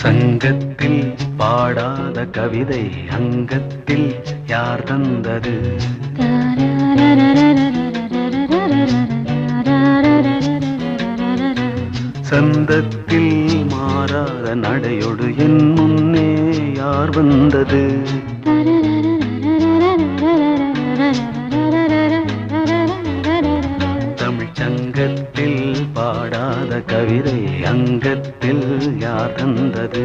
சங்கத்தில் பாடாத கவிதை அங்கத்தில் யார் தந்தது? சந்தத்தில் மாறாத நடையோடு என் முன்னே யார் வந்தது? தமிழ் சங்கத்தில் பாடாத கவிதை அங்கத்தில் யார் தந்தது?